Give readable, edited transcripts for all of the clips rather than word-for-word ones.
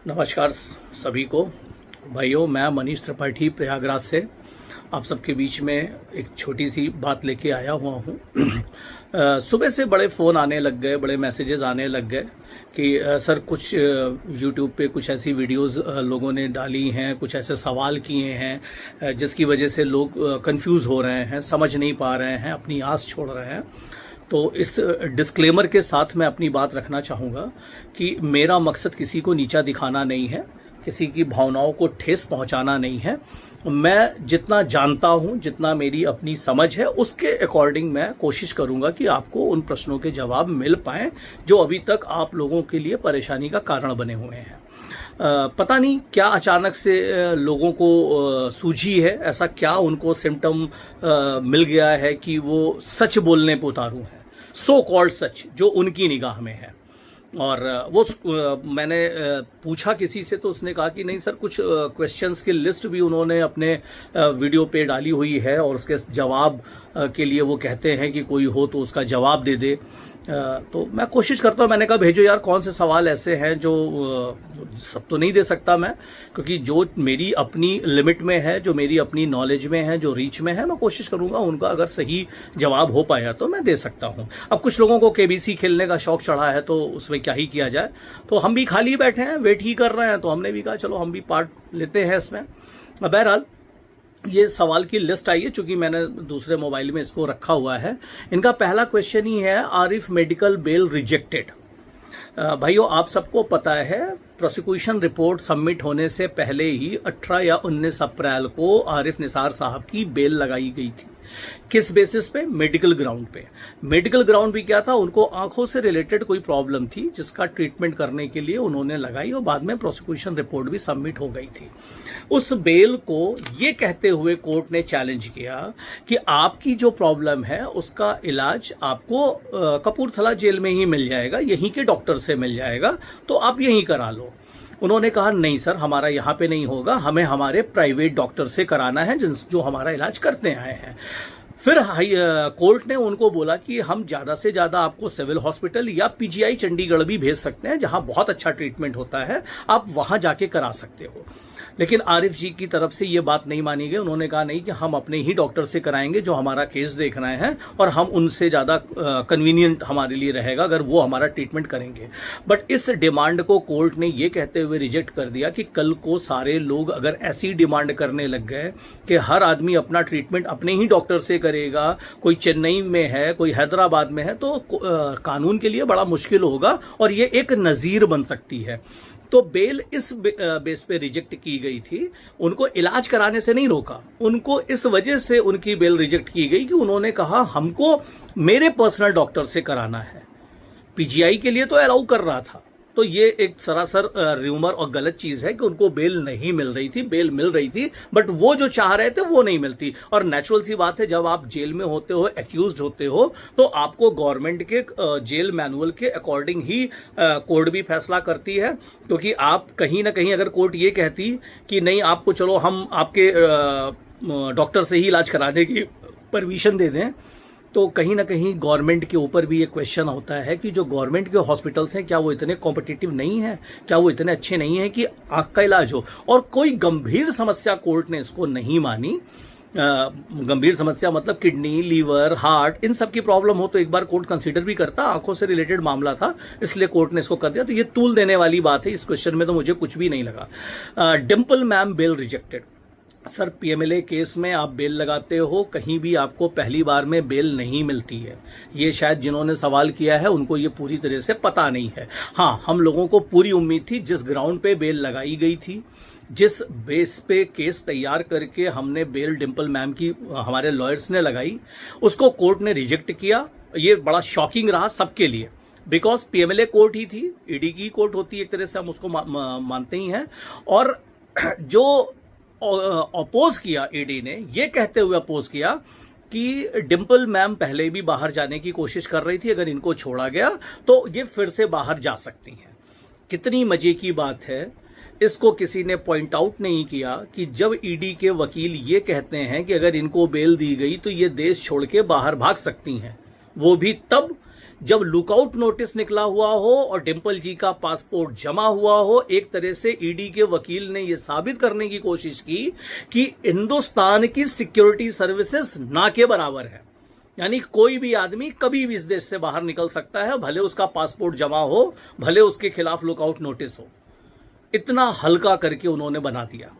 नमस्कार सभी को। भाइयों, मैं मनीष त्रिपाठी प्रयागराज से आप सबके बीच में एक छोटी सी बात लेके आया हुआ हूँ। सुबह से बड़े फ़ोन आने लग गए, बड़े मैसेजेस आने लग गए कि सर कुछ यूट्यूब पे कुछ ऐसी वीडियोस लोगों ने डाली हैं, कुछ ऐसे सवाल किए हैं जिसकी वजह से लोग कंफ्यूज हो रहे हैं, समझ नहीं पा रहे हैं, अपनी आस छोड़ रहे हैं। तो इस डिस्क्लेमर के साथ मैं अपनी बात रखना चाहूँगा कि मेरा मकसद किसी को नीचा दिखाना नहीं है, किसी की भावनाओं को ठेस पहुंचाना नहीं है। मैं जितना जानता हूं, जितना मेरी अपनी समझ है, उसके अकॉर्डिंग मैं कोशिश करूंगा कि आपको उन प्रश्नों के जवाब मिल पाएं जो अभी तक आप लोगों के लिए परेशानी का कारण बने हुए हैं। पता नहीं क्या अचानक से लोगों को सूझी है, ऐसा क्या उनको सिम्टम मिल गया है कि वो सच बोलने पे उतारू हैं, सो कॉल्ड सच जो उनकी निगाह में है। और वो मैंने पूछा किसी से तो उसने कहा कि नहीं सर, कुछ क्वेश्चंस की लिस्ट भी उन्होंने अपने वीडियो पे डाली हुई है और उसके जवाब के लिए वो कहते हैं कि कोई हो तो उसका जवाब दे दे। तो मैं कोशिश करता हूँ, मैंने कहा भेजो यार, कौन से सवाल ऐसे हैं जो सब तो नहीं दे सकता मैं, क्योंकि जो मेरी अपनी लिमिट में है, जो मेरी अपनी नॉलेज में है, जो रीच में है, मैं कोशिश करूंगा उनका अगर सही जवाब हो पाया तो मैं दे सकता हूँ। अब कुछ लोगों को केबीसी खेलने का शौक चढ़ा है तो उसमें क्या ही किया जाए। तो हम भी खाली बैठे हैं, वेट ही कर रहे हैं, तो हमने भी कहा चलो हम भी पार्ट लेते हैं इसमें। बहरहाल ये सवाल की लिस्ट आई है, चूंकि मैंने दूसरे मोबाइल में इसको रखा हुआ है। इनका पहला क्वेश्चन ही है, आरिफ मेडिकल बेल रिजेक्टेड। भाइयों, आप सबको पता है प्रोसिक्यूशन रिपोर्ट सबमिट होने से पहले ही 18 या 19 अप्रैल को आरिफ निसार साहब की बेल लगाई गई थी। किस बेसिस पे? मेडिकल ग्राउंड पे। मेडिकल ग्राउंड भी क्या था? उनको आंखों से रिलेटेड कोई प्रॉब्लम थी जिसका ट्रीटमेंट करने के लिए उन्होंने लगाई और बाद में प्रोसिक्यूशन रिपोर्ट भी सबमिट हो गई थी। उस बेल को ये कहते हुए कोर्ट ने चैलेंज किया कि आपकी जो प्रॉब्लम है उसका इलाज आपको कपूरथला जेल में ही मिल जाएगा, यहीं के डॉक्टर से मिल जाएगा, तो आप यहीं करा लो। उन्होंने कहा नहीं सर, हमारा यहाँ पे नहीं होगा, हमें हमारे प्राइवेट डॉक्टर से कराना है जो हमारा इलाज करते आए हैं। फिर कोर्ट ने उनको बोला कि हम ज्यादा से ज्यादा आपको सिविल हॉस्पिटल या पीजीआई चंडीगढ़ भी भेज सकते हैं, जहां बहुत अच्छा ट्रीटमेंट होता है, आप वहां जाके करा सकते हो। लेकिन आरिफ जी की तरफ से ये बात नहीं मानी गई। उन्होंने कहा नहीं कि हम अपने ही डॉक्टर से कराएंगे जो हमारा केस देख रहे हैं, और हम उनसे ज्यादा कन्वीनियंट हमारे लिए रहेगा अगर वो हमारा ट्रीटमेंट करेंगे। बट इस डिमांड को कोर्ट ने ये कहते हुए रिजेक्ट कर दिया कि कल को सारे लोग अगर ऐसी डिमांड करने लग गए कि हर आदमी अपना ट्रीटमेंट अपने ही डॉक्टर से करेगा, कोई चेन्नई में है, कोई हैदराबाद में है, तो कानून के लिए बड़ा मुश्किल होगा और ये एक नजीर बन सकती है। तो बेल इस बेस पे रिजेक्ट की गई थी। उनको इलाज कराने से नहीं रोका, उनको इस वजह से उनकी बेल रिजेक्ट की गई कि उन्होंने कहा हमको मेरे पर्सनल डॉक्टर से कराना है। पीजीआई के लिए तो अलाउ कर रहा था। तो ये एक सरासर र्यूमर और गलत चीज है कि उनको बेल नहीं मिल रही थी। बेल मिल रही थी, बट वो जो चाह रहे थे वो नहीं मिलती। और नेचुरल सी बात है, जब आप जेल में होते हो, एक्यूज्ड होते हो, तो आपको गवर्नमेंट के जेल मैनुअल के अकॉर्डिंग ही कोर्ट भी फैसला करती है। क्योंकि आप कहीं ना कहीं अगर कोर्ट ये कहती कि नहीं, आपको चलो हम आपके डॉक्टर से ही इलाज कराने की परमिशन दे दें, तो कहीं ना कहीं गवर्नमेंट के ऊपर भी ये क्वेश्चन होता है कि जो गवर्नमेंट के हॉस्पिटल्स हैं, क्या वो इतने कॉम्पिटिटिव नहीं है, क्या वो इतने अच्छे नहीं है कि आंख का इलाज हो। और कोई गंभीर समस्या कोर्ट ने इसको नहीं मानी। गंभीर समस्या मतलब किडनी, लीवर, हार्ट, इन सब की प्रॉब्लम हो तो एक बार कोर्ट कंसीडर भी करता। आंखों से रिलेटेड मामला था, इसलिए कोर्ट ने इसको कर दिया। तो ये तूल देने वाली बात है। इस क्वेश्चन में तो मुझे कुछ भी नहीं लगा। Dimple ma'am bail rejected. Sir, PMLA case में आप बेल लगाते हो, कहीं भी आपको पहली बार में बेल नहीं मिलती है। ये शायद जिन्होंने सवाल किया है उनको ये पूरी तरह से पता नहीं है। हाँ, हम लोगों को पूरी उम्मीद थी, जिस ग्राउंड पे बेल लगाई गई थी, जिस बेस पे केस तैयार करके हमने बेल डिम्पल मैम की हमारे लॉयर्स ने लगाई, उसको कोर्ट ने रिजेक्ट किया। ये बड़ा शॉकिंग रहा सबके लिए, बिकॉज पीएमएलए कोर्ट ही थी, ईडी की कोर्ट होती है, एक तरह से हम उसको मानते ही हैं। और जो अपोज किया ईडी ने, ये कहते हुए अपोज किया कि डिम्पल मैम पहले भी बाहर जाने की कोशिश कर रही थी, अगर इनको छोड़ा गया तो ये फिर से बाहर जा सकती हैं। कितनी मजे की बात है, इसको किसी ने पॉइंट आउट नहीं किया कि जब ईडी के वकील ये कहते हैं कि अगर इनको बेल दी गई तो ये देश छोड़ के बाहर भाग सकती हैं, वो भी तब जब लुकआउट नोटिस निकला हुआ हो और डिंपल जी का पासपोर्ट जमा हुआ हो, एक तरह से ईडी के वकील ने यह साबित करने की कोशिश की कि हिंदुस्तान की सिक्योरिटी सर्विसेज ना के बराबर है। यानी कोई भी आदमी कभी भी इस देश से बाहर निकल सकता है, भले उसका पासपोर्ट जमा हो, भले उसके खिलाफ लुकआउट नोटिस हो। इतना हल्का करके उन्होंने बना दिया।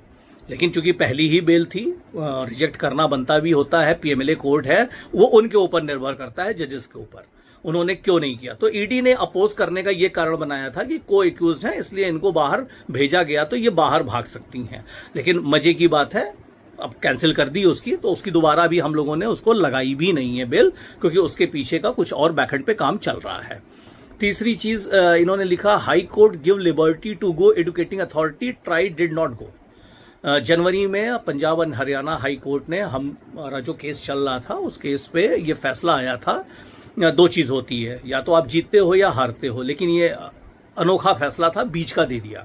लेकिन चूंकि पहली ही बेल थी, रिजेक्ट करना बनता भी होता है, पीएमएलए कोर्ट है, वो उनके ऊपर निर्भर करता है, जजेस के ऊपर। उन्होंने क्यों नहीं किया? तो ईडी ने अपोज करने का ये कारण बनाया था कि को एक्यूज्ड हैं, इसलिए इनको बाहर भेजा गया तो ये बाहर भाग सकती हैं। लेकिन मजे की बात है, अब कैंसिल कर दी उसकी, तो उसकी दोबारा भी हम लोगों ने उसको लगाई भी नहीं है बेल, क्योंकि उसके पीछे का कुछ और बैकएंड पे काम चल रहा है। तीसरी चीज इन्होंने लिखा, high court give liberty to go, educating authority try did not go. जनवरी में Punjab and Haryana high court ने हमारा जो केस चल रहा था उस केस पे ये फैसला आया था। दो चीज होती है, या तो आप जीतते हो या हारते हो, लेकिन ये अनोखा फैसला था, बीच का दे दिया।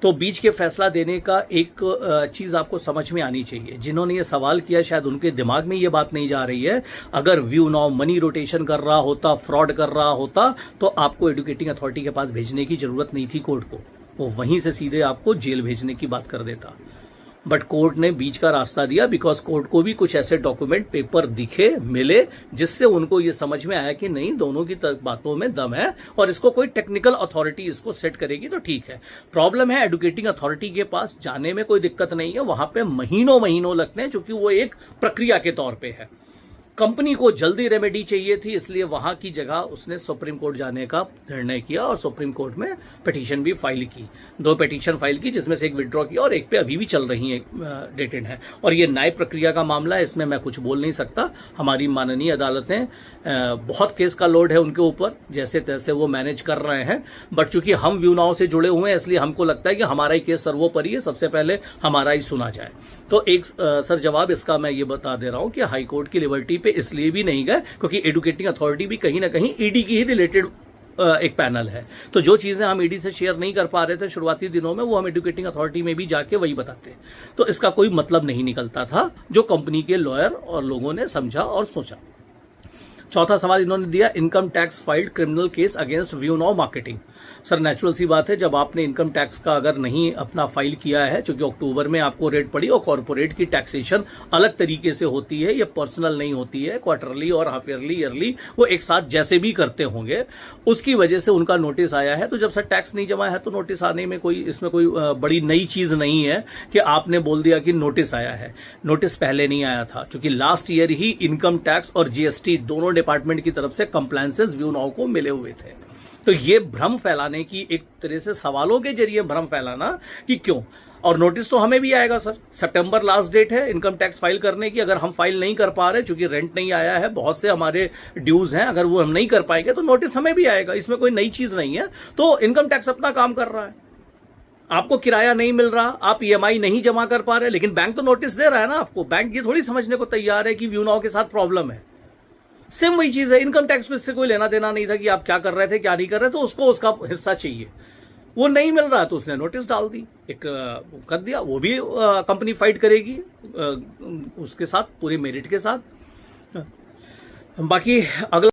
तो बीच के फैसला देने का एक चीज आपको समझ में आनी चाहिए। जिन्होंने ये सवाल किया शायद उनके दिमाग में ये बात नहीं जा रही है, अगर व्यू नाउ मनी रोटेशन कर रहा होता, फ्रॉड कर रहा होता, तो आपको एजुकेटिंग अथॉरिटी के पास भेजने की जरूरत नहीं थी कोर्ट को, वो वहीं से सीधे आपको जेल भेजने की बात कर देता। बट कोर्ट ने बीच का रास्ता दिया, बिकॉज कोर्ट को भी कुछ ऐसे डॉक्यूमेंट पेपर दिखे, मिले, जिससे उनको ये समझ में आया कि नहीं, दोनों की बातों में दम है और इसको कोई टेक्निकल अथॉरिटी इसको सेट करेगी तो ठीक है। प्रॉब्लम है एजुकेटिंग अथॉरिटी के पास जाने में कोई दिक्कत नहीं है, वहां पे महीनों महीनों लगते हैं, क्योंकि वो एक प्रक्रिया के तौर पे है। कंपनी को जल्दी रेमेडी चाहिए थी, इसलिए वहां की जगह उसने सुप्रीम कोर्ट जाने का निर्णय किया और सुप्रीम कोर्ट में पिटीशन भी फाइल की। 2 पिटीशन फाइल की, जिसमें से एक विड्रॉ किया और एक पे अभी भी चल रही है, डेटेड है। और ये न्याय प्रक्रिया का मामला है, इसमें मैं कुछ बोल नहीं सकता। हमारी माननीय अदालतें, बहुत केस का लोड है उनके ऊपर, जैसे तैसे वो मैनेज कर रहे हैं। बट चूंकि हम व्यू नाउ से जुड़े हुए हैं, इसलिए हमको लगता है कि हमारा ही केस सर्वोपरि है, सबसे पहले हमारा ही सुना जाए। तो एक सर जवाब इसका मैं ये बता दे रहा हूं कि हाई कोर्ट की लिबर्टी पे इसलिए भी नहीं गए क्योंकि एजुकेटिंग अथॉरिटी भी कहीं ना कहीं ईडी की ही रिलेटेड एक पैनल है। तो जो चीजें हम ईडी से शेयर नहीं कर पा रहे थे शुरुआती दिनों में, वो हम एजुकेटिंग अथॉरिटी में भी जाके वही बताते। तो इसका कोई मतलब नहीं निकलता था, जो कंपनी के लॉयर और लोगों ने समझा और सोचा। चौथा सवाल इन्होंने दिया, income tax filed criminal case against view now marketing. Sir natural सी बात है, जब आपने इनकम टैक्स का अगर नहीं अपना फाइल किया है, क्योंकि अक्टूबर में आपको रेट पड़ी और कॉर्पोरेट की टैक्सेशन अलग तरीके से होती है, ये पर्सनल नहीं होती है, क्वार्टरली और हाफ ईयरली, ईयरली वो एक साथ जैसे भी करते होंगे, उसकी वजह से उनका नोटिस आया है। तो जब सर टैक्स नहीं जमा है तो नोटिस आने में कोई, इसमें कोई बड़ी नई चीज नहीं है कि आपने बोल दिया कि नोटिस आया है। नोटिस पहले नहीं आया था, क्योंकि लास्ट ईयर ही इनकम टैक्स और जीएसटी दोनों डिपार्टमेंट की तरफ से कंप्लायंसेस व्यू नाउ को मिले हुए थे। तो ये भ्रम फैलाने की, एक तरह से सवालों के जरिए भ्रम फैलाना कि क्यों, और नोटिस तो हमें भी आएगा सर। सितंबर लास्ट डेट है इनकम टैक्स फाइल करने की। अगर हम फाइल नहीं कर पा रहे, चूंकि रेंट नहीं आया है, बहुत से हमारे ड्यूज हैं, अगर वो हम नहीं कर पाएंगे तो नोटिस हमें भी आएगा। इसमें कोई नई चीज नहीं है। तो इनकम टैक्स अपना काम कर रहा है, आपको किराया नहीं मिल रहा, आप ईएमआई नहीं जमा कर पा रहे, लेकिन बैंक तो नोटिस दे रहा है ना आपको। बैंक ये थोड़ी समझने को तैयार है कि व्यू नाउ के साथ प्रॉब्लम है। सेम वही चीज है, इनकम टैक्स में इससे कोई लेना देना नहीं था कि आप क्या कर रहे थे क्या नहीं कर रहे, तो उसको उसका हिस्सा चाहिए, वो नहीं मिल रहा तो उसने नोटिस डाल दी, एक कर दिया। वो भी कंपनी फाइट करेगी उसके साथ, पूरे मेरिट के साथ। बाकी अगला